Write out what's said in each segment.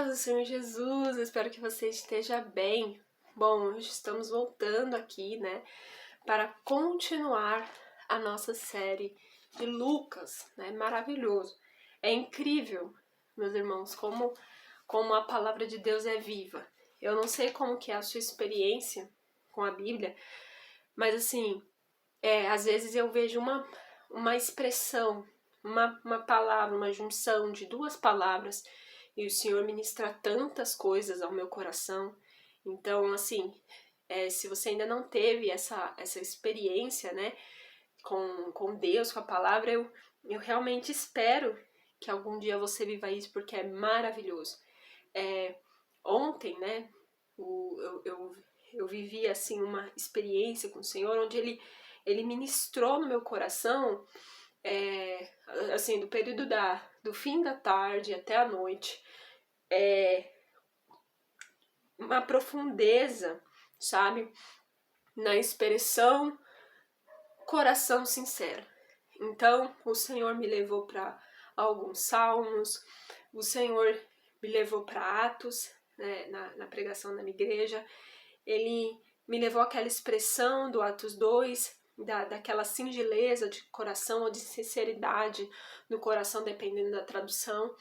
paz do Senhor Jesus, eu espero que você esteja bem. Bom, hoje estamos voltando aqui, né, para continuar a nossa série de Lucas, né, maravilhoso. É incrível, meus irmãos, como a palavra de Deus é viva. Eu não sei como que é a sua experiência com a Bíblia, mas assim, às vezes eu vejo uma expressão, uma palavra, uma junção de duas palavras, e o Senhor ministra tantas coisas ao meu coração. Então, assim, se você ainda não teve essa experiência, né, com Deus, com a palavra, eu realmente espero que algum dia você viva isso, porque é maravilhoso. Ontem, né, eu vivi, assim, uma experiência com o Senhor, onde Ele ministrou no meu coração, assim, do período do fim da tarde até a noite, uma profundeza, sabe, na expressão coração sincero. Então, o Senhor me levou para alguns salmos, o Senhor me levou para Atos, né, na pregação da minha igreja. Ele me levou àquela expressão do Atos 2, daquela singeleza de coração ou de sinceridade no coração, dependendo da tradução,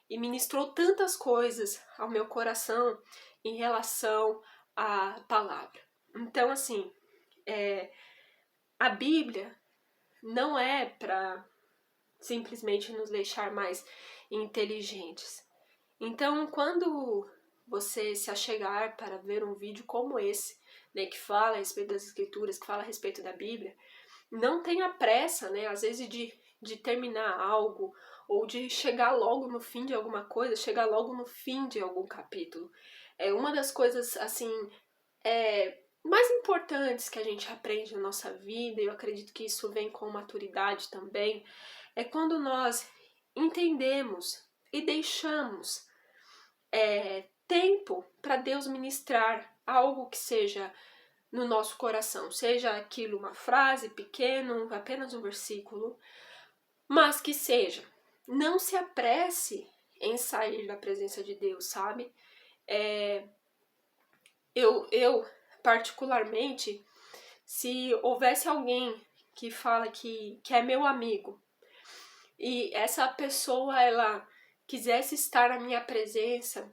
e ministrou tantas coisas ao meu coração em relação à palavra. Então, assim, a Bíblia não é para simplesmente nos deixar mais inteligentes. Então, quando você se achegar para ver um vídeo como esse, né, que fala a respeito das Escrituras, que fala a respeito da Bíblia, não tenha pressa, né, às vezes de terminar algo, ou de chegar logo no fim de alguma coisa, chegar logo no fim de algum capítulo. Uma das coisas, assim, mais importantes que a gente aprende na nossa vida, e eu acredito que isso vem com maturidade também, é quando nós entendemos e deixamos tempo para Deus ministrar algo que seja no nosso coração, seja aquilo uma frase pequena, apenas um versículo, mas que seja. Não se apresse em sair da presença de Deus, sabe? Eu particularmente, se houvesse alguém que fala que é meu amigo e essa pessoa ela quisesse estar na minha presença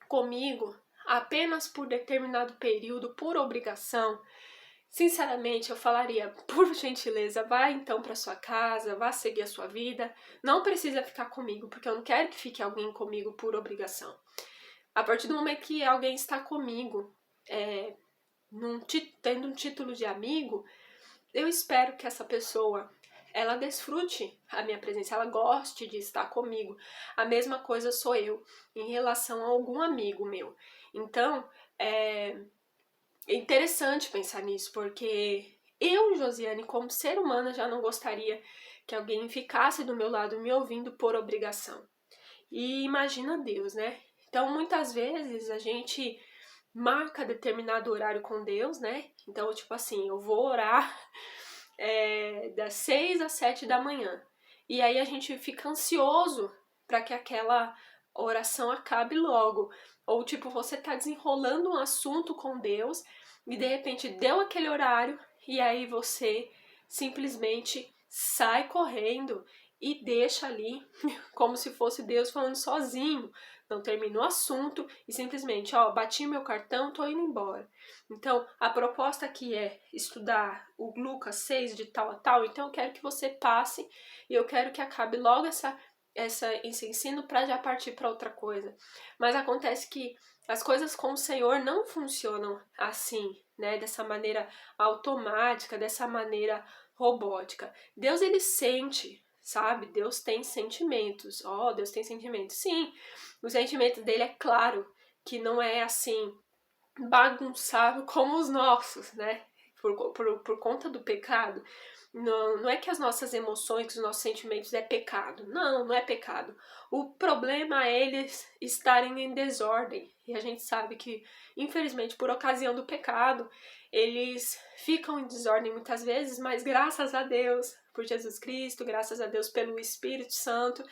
comigo apenas por determinado período, por obrigação, sinceramente eu falaria, por gentileza, vá então para sua casa, vá seguir a sua vida, não precisa ficar comigo, porque eu não quero que fique alguém comigo por obrigação. A partir do momento que alguém está comigo, tendo um título de amigo, eu espero que essa pessoa ela desfrute a minha presença, ela goste de estar comigo. A mesma coisa sou eu em relação a algum amigo meu. Então, é interessante pensar nisso, porque eu, Josiane, como ser humana, já não gostaria que alguém ficasse do meu lado me ouvindo por obrigação. E imagina Deus, né? Então, muitas vezes a gente marca determinado horário com Deus, né? Então, tipo assim, eu vou orar das 6 às 7 da manhã. E aí a gente fica ansioso para que aquela oração acabe logo. Ou tipo, você tá desenrolando um assunto com Deus e de repente deu aquele horário e aí você simplesmente sai correndo e deixa ali como se fosse Deus falando sozinho. Não termina o assunto e simplesmente, bati meu cartão, tô indo embora. Então, a proposta aqui é estudar o Lucas 6 de tal a tal, então eu quero que você passe e eu quero que acabe logo esse ensino para já partir para outra coisa. Mas acontece que as coisas com o Senhor não funcionam assim, né? Dessa maneira automática, dessa maneira robótica. Deus, ele sente, sabe? Deus tem sentimentos. Deus tem sentimentos. Sim, os sentimentos dele é claro que não é assim bagunçado como os nossos, né? Por conta do pecado. Não é que as nossas emoções, que os nossos sentimentos é pecado. Não é pecado. O problema é eles estarem em desordem. E a gente sabe que, infelizmente, por ocasião do pecado, eles ficam em desordem muitas vezes, mas graças a Deus por Jesus Cristo, graças a Deus pelo Espírito Santo,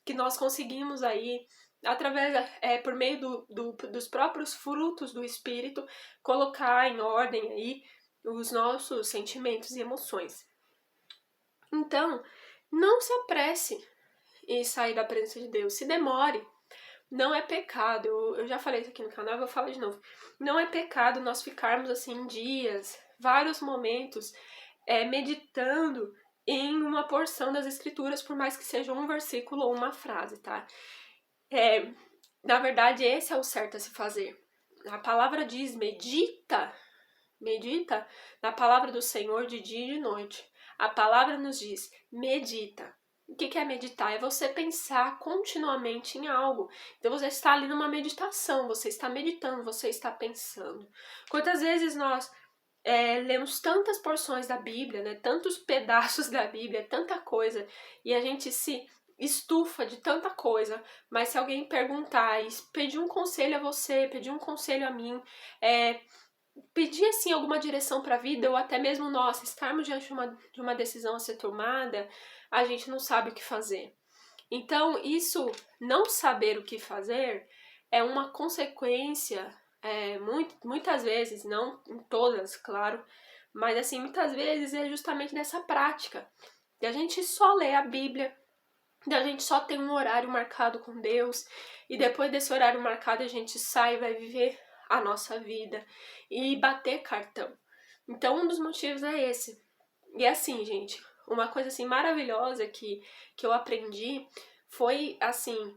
que nós conseguimos aí através, por meio dos próprios frutos do Espírito, colocar em ordem aí os nossos sentimentos e emoções. Então, não se apresse em sair da presença de Deus, se demore. Não é pecado, eu já falei isso aqui no canal, vou falar de novo. Não é pecado nós ficarmos assim dias, vários momentos, meditando em uma porção das escrituras, por mais que seja um versículo ou uma frase, tá? Na verdade, esse é o certo a se fazer. A palavra diz, medita na palavra do Senhor de dia e de noite. A palavra nos diz, medita. O que é meditar? É você pensar continuamente em algo. Então você está ali numa meditação, você está meditando, você está pensando. Quantas vezes nós lemos tantas porções da Bíblia, né? Tantos pedaços da Bíblia, tanta coisa, e a gente se estufa de tanta coisa, mas se alguém perguntar e pedir um conselho a você, pedir um conselho a mim, pedir assim alguma direção para a vida, ou até mesmo nós estarmos diante de uma decisão a ser tomada, a gente não sabe o que fazer. Então, isso, não saber o que fazer, é uma consequência, muitas vezes, não em todas, claro, mas assim, muitas vezes é justamente dessa prática, de a gente só ler a Bíblia, de a gente só ter um horário marcado com Deus, e depois desse horário marcado a gente sai e vai viver a nossa vida e bater cartão. Então, um dos motivos é esse. E assim, gente, uma coisa assim maravilhosa que eu aprendi foi assim,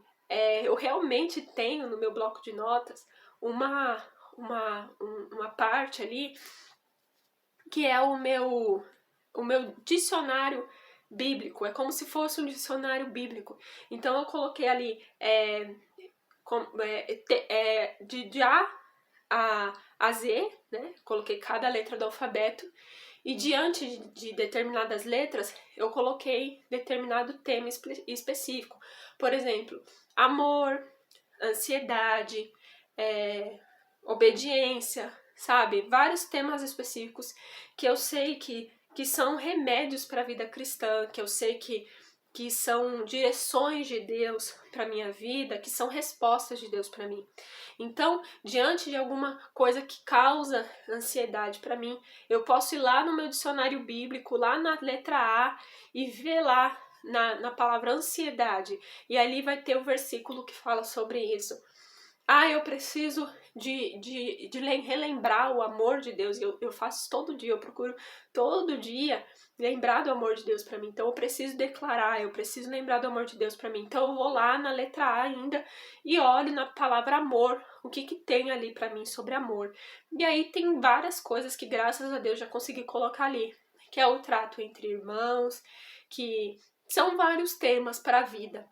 eu realmente tenho no meu bloco de notas uma parte ali que é o meu dicionário bíblico, é como se fosse um dicionário bíblico. Então eu coloquei ali de A Z, né? Coloquei cada letra do alfabeto e diante de determinadas letras eu coloquei determinado tema específico. Por exemplo, amor, ansiedade, obediência, sabe? Vários temas específicos que eu sei que são remédios para a vida cristã, que eu sei que são direções de Deus para minha vida, que são respostas de Deus para mim. Então, diante de alguma coisa que causa ansiedade para mim, eu posso ir lá no meu dicionário bíblico, lá na letra A, e ver lá na palavra ansiedade. E ali vai ter o versículo que fala sobre isso. Eu preciso de relembrar o amor de Deus. Eu faço isso todo dia, eu procuro todo dia lembrar do amor de Deus para mim. Então eu preciso declarar, eu preciso lembrar do amor de Deus para mim. Então eu vou lá na letra A ainda e olho na palavra amor, o que tem ali para mim sobre amor. E aí tem várias coisas que graças a Deus já consegui colocar ali, que é o trato entre irmãos, que são vários temas para a vida.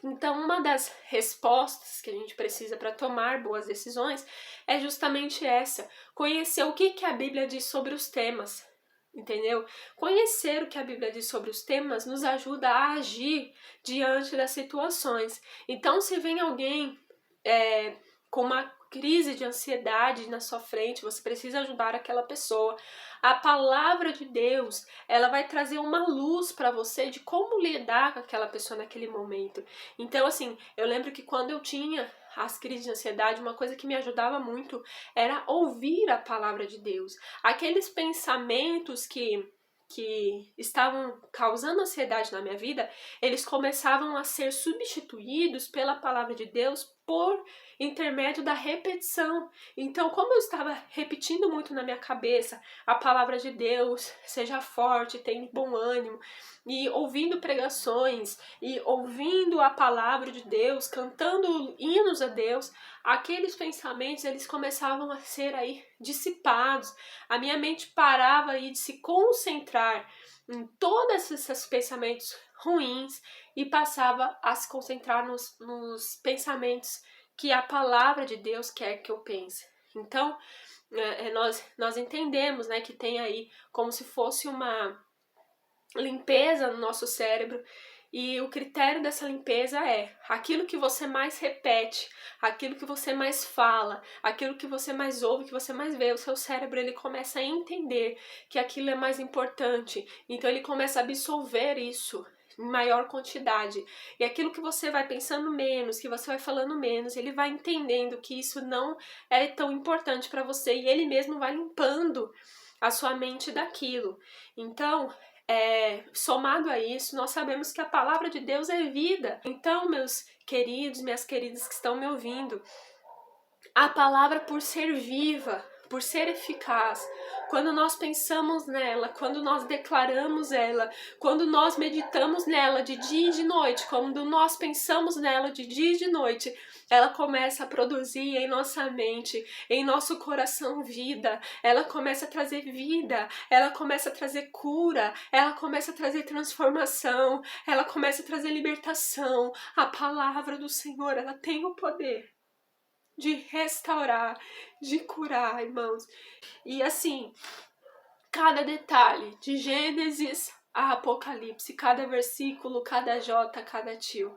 Então, uma das respostas que a gente precisa para tomar boas decisões é justamente essa: conhecer o que a Bíblia diz sobre os temas, entendeu? Conhecer o que a Bíblia diz sobre os temas nos ajuda a agir diante das situações. Então, se vem alguém com uma crise de ansiedade na sua frente, você precisa ajudar aquela pessoa. A palavra de Deus, ela vai trazer uma luz para você de como lidar com aquela pessoa naquele momento. Então, assim, eu lembro que quando eu tinha as crises de ansiedade, uma coisa que me ajudava muito era ouvir a palavra de Deus. Aqueles pensamentos que estavam causando ansiedade na minha vida, eles começavam a ser substituídos pela palavra de Deus por intermédio da repetição. Então, como eu estava repetindo muito na minha cabeça a palavra de Deus, seja forte, tenha bom ânimo, e ouvindo pregações, e ouvindo a palavra de Deus, cantando hinos a Deus, aqueles pensamentos, eles começavam a ser aí dissipados. A minha mente parava aí de se concentrar em todos esses pensamentos ruins e passava a se concentrar nos pensamentos que a palavra de Deus quer que eu pense. Então, nós entendemos, né, que tem aí como se fosse uma limpeza no nosso cérebro, e o critério dessa limpeza é aquilo que você mais repete, aquilo que você mais fala, aquilo que você mais ouve, que você mais vê. O seu cérebro, ele começa a entender que aquilo é mais importante, então ele começa a absorver isso em maior quantidade. E aquilo que você vai pensando menos, que você vai falando menos, ele vai entendendo que isso não é tão importante para você e ele mesmo vai limpando a sua mente daquilo. Então, somado a isso, nós sabemos que a palavra de Deus é vida. Então, meus queridos, minhas queridas que estão me ouvindo, a palavra, por ser viva, por ser eficaz, quando nós pensamos nela, quando nós declaramos ela, quando nós meditamos nela de dia e de noite, quando nós pensamos nela de dia e de noite, ela começa a produzir em nossa mente, em nosso coração vida, ela começa a trazer vida, ela começa a trazer cura, ela começa a trazer transformação, ela começa a trazer libertação. A palavra do Senhor, ela tem o poder de restaurar, de curar, irmãos. E assim, cada detalhe, de Gênesis a Apocalipse, cada versículo, cada jota, cada tio.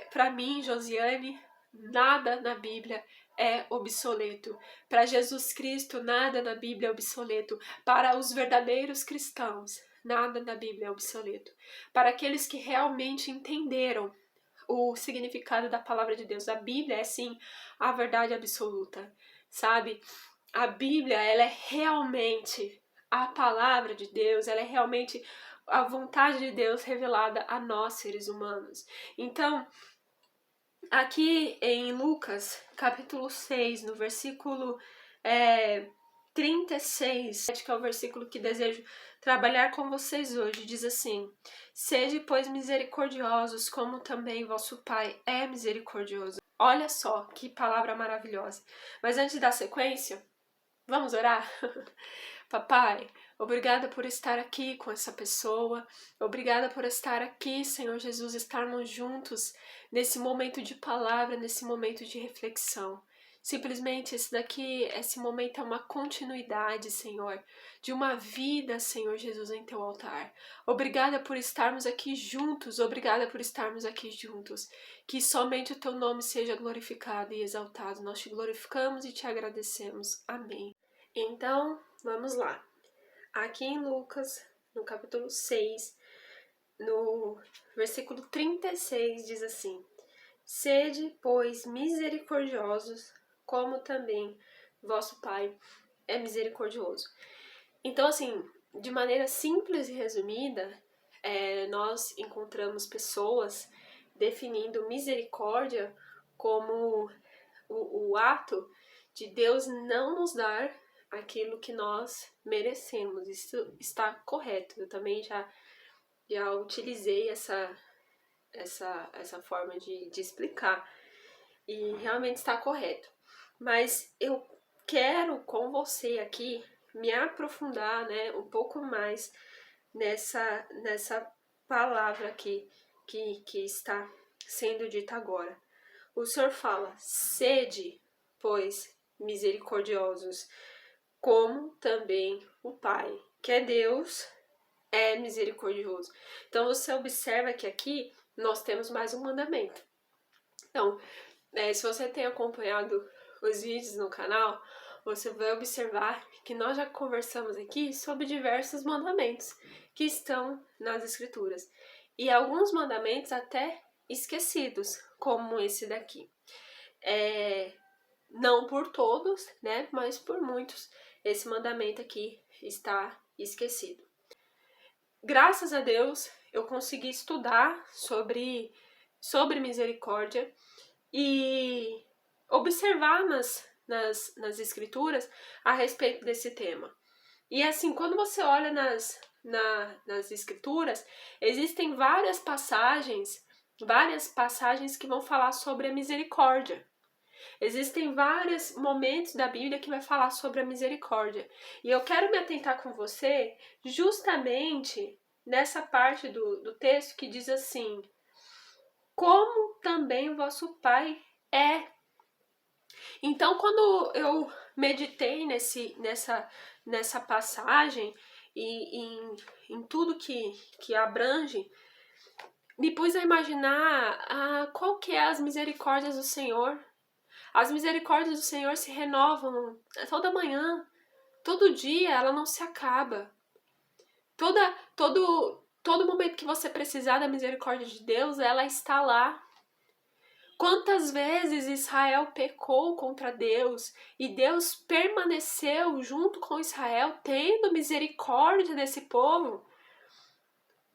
Para mim, Josiane, nada na Bíblia é obsoleto. Para Jesus Cristo, nada na Bíblia é obsoleto. Para os verdadeiros cristãos, nada na Bíblia é obsoleto. Para aqueles que realmente entenderam o significado da palavra de Deus, a Bíblia é sim a verdade absoluta, sabe? A Bíblia, ela é realmente a palavra de Deus, ela é realmente a vontade de Deus revelada a nós, seres humanos. Então, aqui em Lucas, capítulo 6, no versículo 36, que é o versículo que desejo trabalhar com vocês hoje, diz assim: sede, pois, misericordiosos, como também vosso Pai é misericordioso. Olha só que palavra maravilhosa. Mas antes da sequência, vamos orar? Papai, obrigada por estar aqui com essa pessoa, obrigada por estar aqui, Senhor Jesus, estarmos juntos nesse momento de palavra, nesse momento de reflexão. Simplesmente esse momento é uma continuidade, Senhor, de uma vida, Senhor Jesus, em Teu altar. Obrigada por estarmos aqui juntos, obrigada por estarmos aqui juntos. Que somente o Teu nome seja glorificado e exaltado. Nós Te glorificamos e Te agradecemos. Amém. Então, vamos lá. Aqui em Lucas, no capítulo 6, no versículo 36, diz assim: sede, pois, misericordiosos, como também vosso Pai é misericordioso. Então, assim, de maneira simples e resumida, nós encontramos pessoas definindo misericórdia como o ato de Deus não nos dar aquilo que nós merecemos. Isso está correto. Eu também já utilizei essa forma de explicar e realmente está correto. Mas eu quero com você aqui me aprofundar, né, um pouco mais nessa palavra aqui que está sendo dita agora. O Senhor fala: sede, pois, misericordiosos, como também o Pai, que é Deus, é misericordioso. Então você observa que aqui nós temos mais um mandamento. Então, se você tem acompanhado os vídeos no canal, você vai observar que nós já conversamos aqui sobre diversos mandamentos que estão nas Escrituras. E alguns mandamentos até esquecidos, como esse daqui. Não por todos, né, mas por muitos, esse mandamento aqui está esquecido. Graças a Deus, eu consegui estudar sobre misericórdia e observar nas escrituras a respeito desse tema. E assim, quando você olha nas escrituras, existem várias passagens que vão falar sobre a misericórdia. Existem vários momentos da Bíblia que vai falar sobre a misericórdia. E eu quero me atentar com você justamente nessa parte do texto que diz assim: como também vosso Pai é. Então, quando eu meditei nessa passagem e em tudo que abrange, me pus a imaginar qual que é as misericórdias do Senhor. As misericórdias do Senhor se renovam toda todo dia, ela não se acaba. Todo todo momento que você precisar da misericórdia de Deus, ela está lá. Quantas vezes Israel pecou contra Deus e Deus permaneceu junto com Israel, tendo misericórdia desse povo?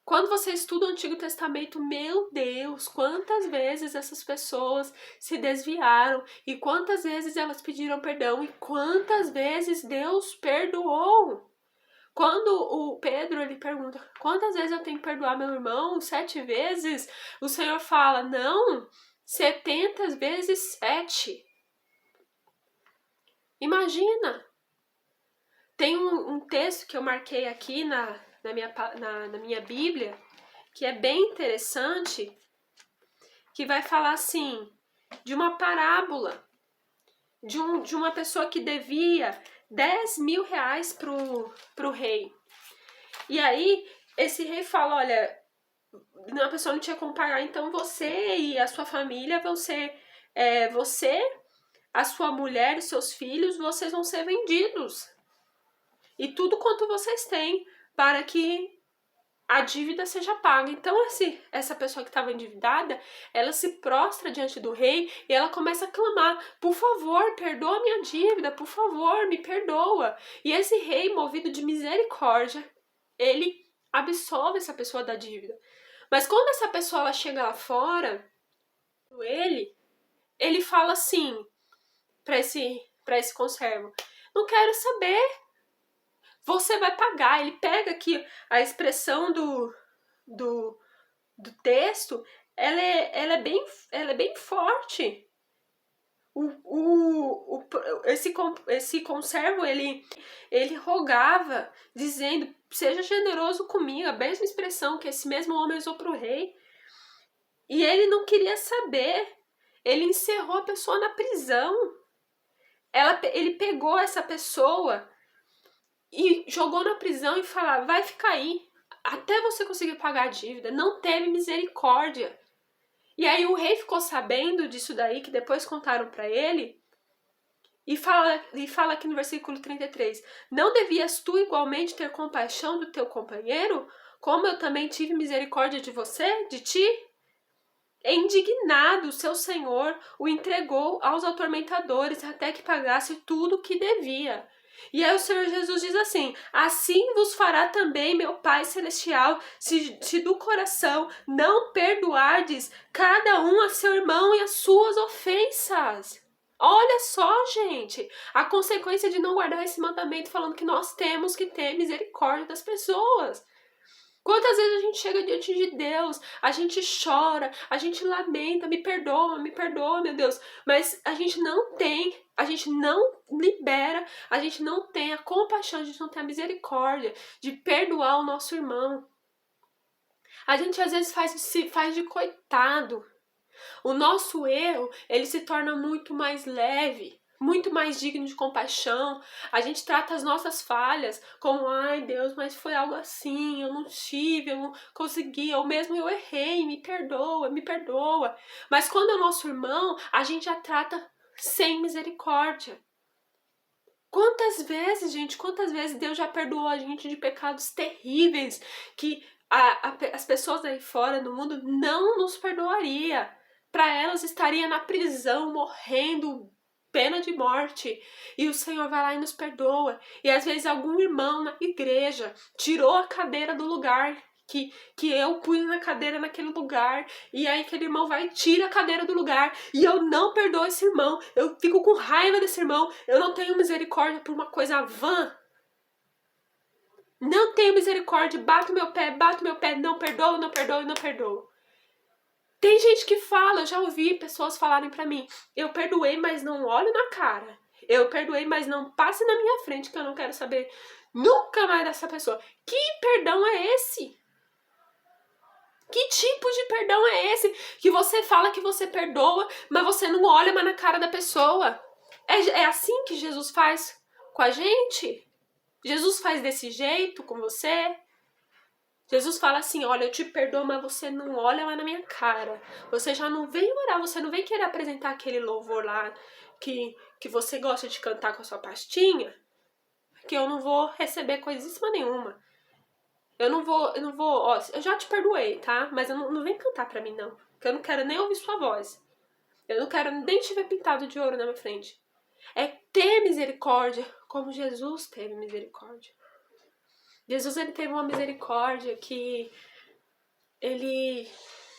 Quando você estuda o Antigo Testamento, meu Deus, quantas vezes essas pessoas se desviaram e quantas vezes elas pediram perdão e quantas vezes Deus perdoou. Quando o Pedro ele pergunta, quantas vezes eu tenho que perdoar meu irmão? 7 vezes? O Senhor fala, não, 70 vezes 7. Imagina! Tem um texto que eu marquei aqui na minha Bíblia, que é bem interessante, que vai falar assim, de uma parábola, de uma pessoa que devia 10 mil reais pro rei. E aí, esse rei fala, olha, a pessoa não tinha como pagar, então você e a sua família vão ser, você, a sua mulher e seus filhos, vocês vão ser vendidos. E tudo quanto vocês têm para que a dívida seja paga. Então, essa pessoa que estava endividada, ela se prostra diante do rei e ela começa a clamar, por favor, perdoa minha dívida, por favor, me perdoa. E esse rei, movido de misericórdia, ele absolve essa pessoa da dívida. Mas quando essa pessoa ela chega lá fora, ele fala assim para esse conservo, não quero saber, você vai pagar. Ele pega aqui a expressão do texto, ela é bem forte. Esse conservo, ele rogava, dizendo, seja generoso comigo, a mesma expressão que esse mesmo homem usou para o rei. E ele não queria saber, ele encerrou a pessoa na prisão. Ele pegou essa pessoa e jogou na prisão e falou, vai ficar aí, até você conseguir pagar a dívida. Não teve misericórdia. E aí o rei ficou sabendo disso daí, que depois contaram para ele, e fala aqui no versículo 33, não devias tu igualmente ter compaixão do teu companheiro, como eu também tive misericórdia de você, de ti? Indignado, seu senhor o entregou aos atormentadores até que pagasse tudo o que devia. E aí o Senhor Jesus diz assim, assim vos fará também meu Pai Celestial, se do coração não perdoardes cada um a seu irmão e as suas ofensas. Olha só, gente, a consequência de não guardar esse mandamento, falando que nós temos que ter misericórdia das pessoas. Quantas vezes a gente chega diante de Deus, a gente chora, a gente lamenta, me perdoa, meu Deus, mas a gente não libera, a gente não tem a compaixão, a gente não tem a misericórdia de perdoar o nosso irmão. A gente às vezes se faz de coitado. O nosso erro, ele se torna muito mais leve, muito mais digno de compaixão. A gente trata as nossas falhas como, ai Deus, mas foi algo assim, eu não tive, eu não consegui, ou mesmo eu errei, me perdoa, me perdoa. Mas quando é o nosso irmão, a gente já trata sem misericórdia. Quantas vezes Deus já perdoou a gente de pecados terríveis que as pessoas aí fora no mundo não nos perdoaria. Para elas estaria na prisão, morrendo, pena de morte. E o Senhor vai lá e nos perdoa. E às vezes algum irmão na igreja tirou a cadeira do lugar que eu pus na cadeira naquele lugar, e aí aquele irmão vai e tira a cadeira do lugar, e eu não perdoo esse irmão, eu fico com raiva desse irmão, eu não tenho misericórdia por uma coisa vã. Não tenho misericórdia, bato meu pé, não perdoo, não perdoo, não perdoo. Tem gente que fala, eu já ouvi pessoas falarem pra mim, eu perdoei, mas não olho na cara. Eu perdoei, mas não passe na minha frente, que eu não quero saber nunca mais dessa pessoa. Que perdão é esse? Que tipo de perdão é esse? Que você fala que você perdoa, mas você não olha mais na cara da pessoa. É assim que Jesus faz com a gente? Jesus faz desse jeito com você? Jesus fala assim, olha, eu te perdoo, mas você não olha lá na minha cara. Você já não vem orar, você não vem querer apresentar aquele louvor lá que você gosta de cantar com a sua pastinha, que eu não vou receber coisíssima nenhuma. Eu não vou, ó, eu já te perdoei, tá? Mas eu não vem cantar pra mim, não. Porque eu não quero nem ouvir sua voz. Eu não quero nem te ver pintado de ouro na minha frente. É ter misericórdia, como Jesus teve misericórdia. Jesus, ele teve uma misericórdia que ele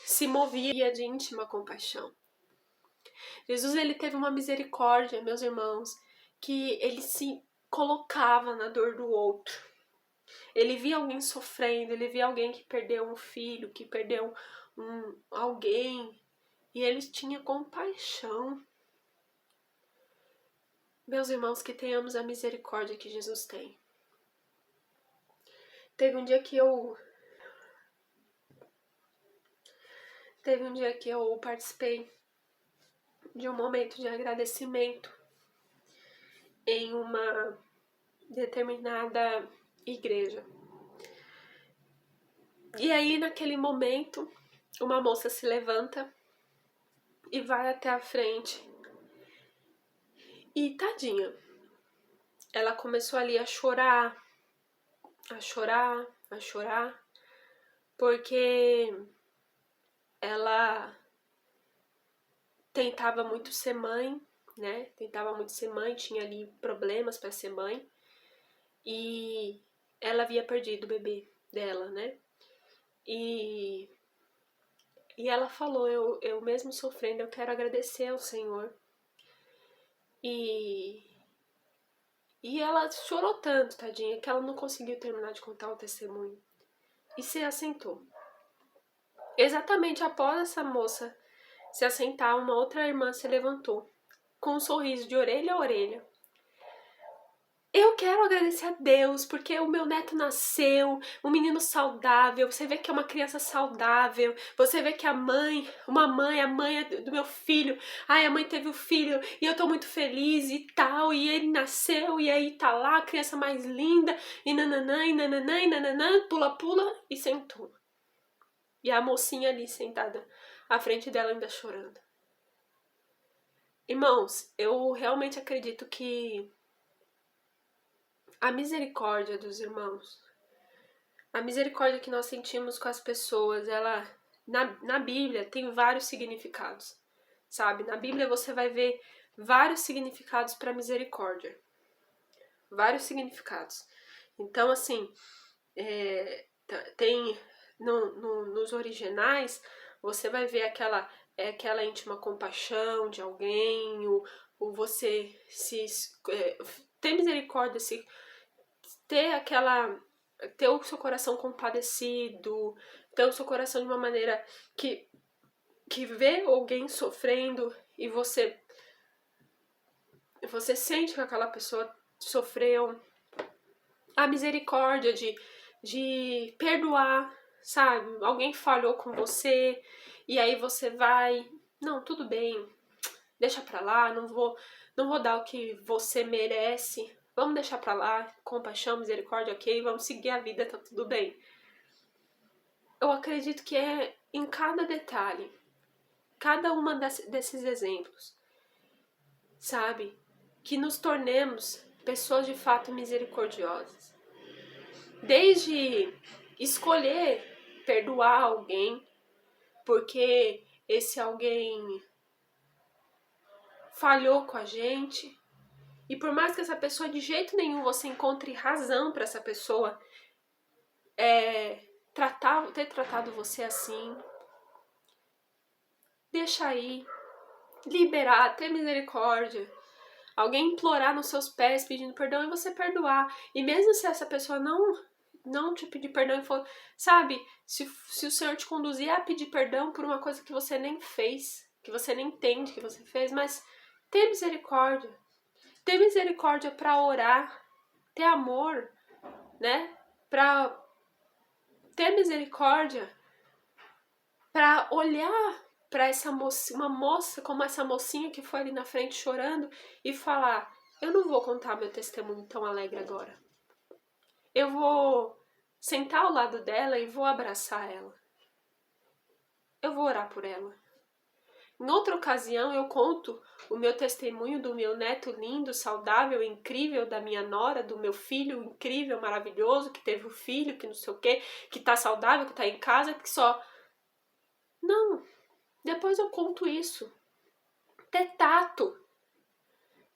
se movia de íntima compaixão. Jesus, ele teve uma misericórdia, meus irmãos, que ele se colocava na dor do outro. Ele via alguém sofrendo, ele via alguém que perdeu um filho, que perdeu alguém, e ele tinha compaixão. Meus irmãos, que tenhamos a misericórdia que Jesus tem. Teve um dia que eu participei de um momento de agradecimento em uma determinada igreja. E aí, naquele momento, uma moça se levanta e vai até a frente. E tadinha, ela começou ali a chorar, porque ela tentava muito ser mãe, né? Tinha ali problemas para ser mãe. E ela havia perdido o bebê dela, né? E ela falou, eu mesmo sofrendo, eu quero agradecer ao Senhor. E ela chorou tanto, tadinha, que ela não conseguiu terminar de contar o testemunho. E se assentou. Exatamente após essa moça se assentar, uma outra irmã se levantou, com um sorriso de orelha a orelha. Eu quero agradecer a Deus, porque o meu neto nasceu, um menino saudável, você vê que é uma criança saudável, você vê que a mãe do meu filho, ai, a mãe teve o filho, e eu tô muito feliz e tal, e ele nasceu, e aí tá lá, a criança mais linda, e nananã, e nananã, e nananã, pula, pula, e sentou. E a mocinha ali sentada à frente dela ainda chorando. Irmãos, eu realmente acredito que a misericórdia dos irmãos, a misericórdia que nós sentimos com as pessoas, ela na Bíblia tem vários significados, sabe? Na Bíblia você vai ver vários significados para misericórdia, vários significados. Então, assim, tem nos originais você vai ver aquela íntima compaixão de alguém, o você ter misericórdia, se ter o seu coração compadecido, ter o seu coração de uma maneira que vê alguém sofrendo e você sente que aquela pessoa sofreu. A misericórdia de perdoar, sabe? Alguém falhou com você e aí você vai, não, tudo bem, deixa pra lá, não vou dar o que você merece. Vamos deixar pra lá, compaixão, misericórdia, ok, vamos seguir a vida, tá tudo bem. Eu acredito que é em cada detalhe, cada uma desses exemplos, sabe? Que nos tornemos pessoas de fato misericordiosas. Desde escolher perdoar alguém, porque esse alguém falhou com a gente, e por mais que essa pessoa de jeito nenhum você encontre razão para essa pessoa ter tratado você assim, deixa aí, liberar, ter misericórdia, alguém implorar nos seus pés pedindo perdão e você perdoar. E mesmo se essa pessoa não te pedir perdão e for, sabe, se o Senhor te conduzir a pedir perdão por uma coisa que você nem fez, que você nem entende que você fez, mas ter misericórdia. Ter misericórdia para orar, ter amor, né? Para ter misericórdia, para olhar para uma moça como essa mocinha que foi ali na frente chorando e falar: eu não vou contar meu testemunho tão alegre agora. Eu vou sentar ao lado dela e vou abraçar ela. Eu vou orar por ela. Em outra ocasião eu conto o meu testemunho do meu neto lindo, saudável, incrível, da minha nora, do meu filho incrível, maravilhoso, que teve um filho, que não sei o quê, que tá saudável, que tá em casa, que só... Não, depois eu conto isso. Ter tato.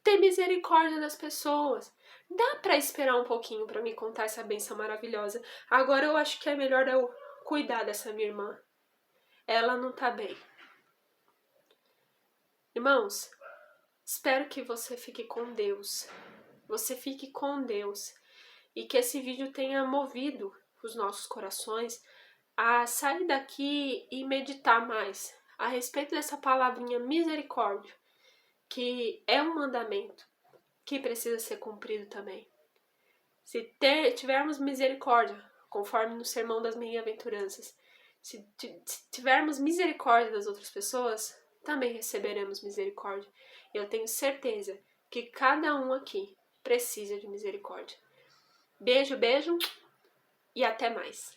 Ter misericórdia das pessoas. Dá pra esperar um pouquinho pra me contar essa bênção maravilhosa. Agora eu acho que é melhor eu cuidar dessa minha irmã. Ela não tá bem. Irmãos, espero que você fique com Deus. Você fique com Deus. E que esse vídeo tenha movido os nossos corações a sair daqui e meditar mais a respeito dessa palavrinha misericórdia, que é um mandamento que precisa ser cumprido também. Se tivermos misericórdia, conforme no Sermão das Bem-aventuranças, se tivermos misericórdia das outras pessoas, também receberemos misericórdia. Eu tenho certeza que cada um aqui precisa de misericórdia. Beijo, beijo e até mais.